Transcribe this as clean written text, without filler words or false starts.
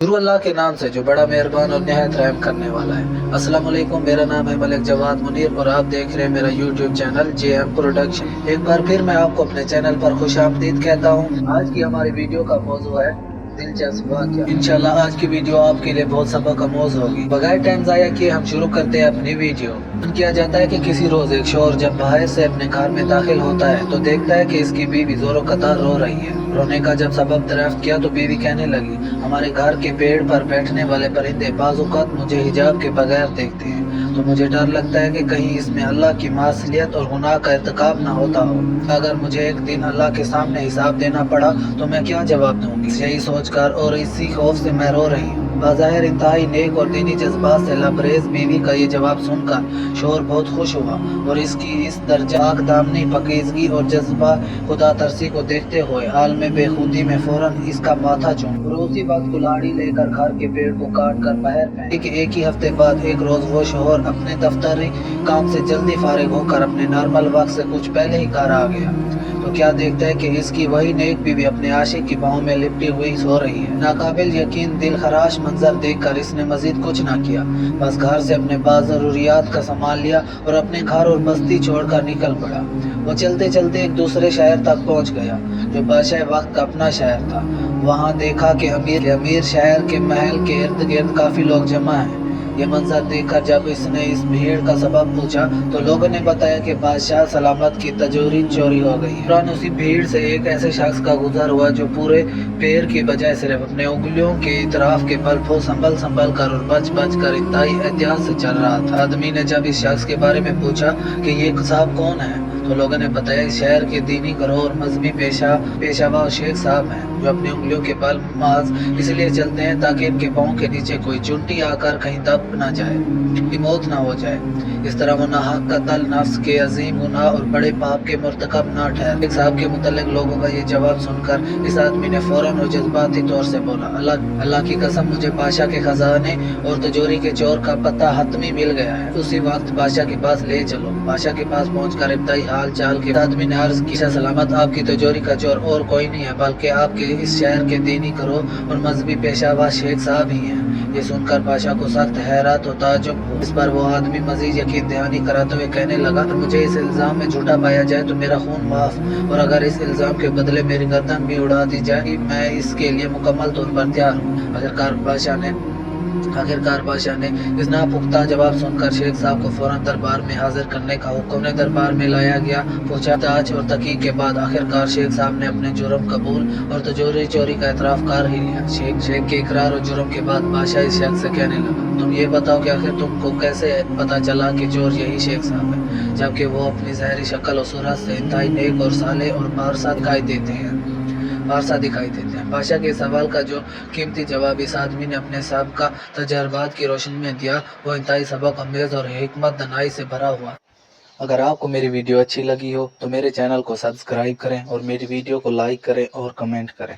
शुरू अल्लाह के नाम से जो बड़ा मेहरबान और निहायत रहम करने वाला है। अस्सलाम वालेकुम, मेरा नाम है मलिक जवाद मुनीर और आप देख रहे हैं मेरा यूट्यूब चैनल JM प्रोडक्शन। एक बार फिर मैं आपको अपने चैनल पर खुशामदीद कहता हूँ। आज की हमारी वीडियो का मौजू है दिलचस्प वाक़या। इंशाल्लाह आज की वीडियो आपके लिए बहुत सबक आमोज़ होगी। बगैर टाइम ज़ाया किए हम शुरू करते हैं अपनी वीडियो। किया जाता है कि किसी रोज एक शोहर जब बाहर से अपने घर में दाखिल होता है तो देखता है कि इसकी बीवी जोरों कतार रो रही है। रोने का जब सबब दरियाफ्त किया तो बीवी कहने लगी, हमारे घर के पेड़ पर बैठने वाले परिंदे बाज़-औक़ात मुझे हिजाब के बगैर देखते हैं, तो मुझे डर लगता है कि कहीं इसमें अल्लाह की मासियत और गुनाह का इर्तिकाब ना होता हो। अगर मुझे एक दिन अल्लाह के सामने हिसाब देना पड़ा तो मैं क्या जवाब दूंगी। यही सोचकर और इसी खौफ से मैं रो रही हूँ। बाज़ाहिर इंतहाई नेक और दीनी जज्बात से लबरेज बीवी का ये जवाब सुनकर शोहर बहुत खुश हुआ और इसकी इस दर्जा आकदामनी पकीज़गी और जज्बा खुदा तरसी को देखते हुए हाल में बेखुदी में फौरन इसका माथा चूम और उसी वक्त कुल्हाड़ी लेकर घर के पेड़ को काट कर बाहर फेंक। एक ही हफ्ते बाद एक रोज वो शोहर अपने दफ्तरी काम से जल्दी फारिग होकर अपने नॉर्मल वक्त से कुछ पहले ही घर आ गया तो क्या देखता है कि इसकी वही नेक बीवी अपने आशिक की बाहों में लिपटी हुई सो रही है। नाकाबिल यकीन दिल खराश मंजर देखकर इसने मजीद कुछ ना किया, बस घर से अपने बाद जरूरियात का संभाल लिया और अपने घर और बस्ती छोड़कर निकल पड़ा। वो चलते चलते एक दूसरे शहर तक पहुंच गया जो बादशाह वक्त का अपना शहर था। वहां देखा कि अमीर शहर के महल के इर्द गिर्द काफी लोग जमा हैं। ये मंजर देखकर जब इसने इस भीड़ का सबब पूछा तो लोगों ने बताया कि बादशाह सलामत की तिजोरी चोरी हो गई है। फौरन उसी भीड़ से एक ऐसे शख्स का गुजर हुआ जो पूरे पैर की बजाय सिर्फ अपने उंगलियों के इतराफ के बल को संभल कर और बच कर इंतहाई एहतियात से चल रहा था। आदमी ने जब इस शख्स के बारे में पूछा कि ये साहब कौन है तो लोगों ने बताया इस शहर के दीनी गरोह और मजहबी पेशावा शेख साहब हैं जो अपनी उंगलियों के बल माज इसलिए चलते हैं ताकि इनके पाँव के नीचे कोई चुंटी आकर कहीं दब न जाए, मौत ना हो जाए। इस तरह वो नाहक कत्ल, नफ्स के अजीम गुनाह और बड़े पाप के मुर्तकब ना ठहरे। साहब के मुतल्लिक लोगों का ये जवाब सुनकर इस आदमी ने फौरन और जज्बाती तौर से बोला, अल्लाह की कसम मुझे बादशाह के खजाने और तिजोरी के चोर का पता हतमी मिल गया है, उसी वक्त बादशाह के पास ले चलो। बादशाह के पास पहुंचकर इब्तदाई हाल चाल के आदमी ने अर्ज की, सलामत आपकी तिजोरी का चोर और कोई नहीं है बल्कि आपके इस शहर के दीनी गरोह और मजहबी पेशावा शेख साहब ही हैं। ये सुनकर बादशाह को सख्त हैरत और ताज्जुब हुआ। इस पर वो आदमी मजीद यकीन दहानी कराते हुए कहने लगा, मुझे इस इल्जाम में झूठा पाया जाए तो मेरा खून माफ, और अगर इस इल्जाम के बदले मेरी गर्दन भी उड़ा दी जाए मैं इसके लिए मुकम्मल तौर पर तैयार हूँ। आखिरकार बादशाह ने इस नापुख्ता जवाब सुनकर शेख साहब को फौरन दरबार में हाजिर करने का हुक्म ने दरबार में लाया गया। पूछताछ और तहकीक के बाद आखिरकार शेख साहब ने अपने जुर्म कबूल और तिजोरी चोरी का एतराफ कर ही लिया। शेख के इकरार और जुर्म के बाद बादशाह इस शख्स से कहने लगा, तुम ये बताओ कि आखिर तुमको कैसे पता चला कि चोर यही शेख साहब है, जबकि वो अपनी ज़ाहिरी शक्ल और सूरत से इंतहाई नेक और साले और बारसा दिखाई देते हैं। बादशाह के सवाल का जो कीमती जवाब इस आदमी ने अपने साबिक़ा तजर्बात की रोशनी में दिया वो इंतहाई सबक अमेज़ और हिकमत दनाई से भरा हुआ। अगर आपको मेरी वीडियो अच्छी लगी हो तो मेरे चैनल को सब्सक्राइब करें और मेरी वीडियो को लाइक करें और कमेंट करें।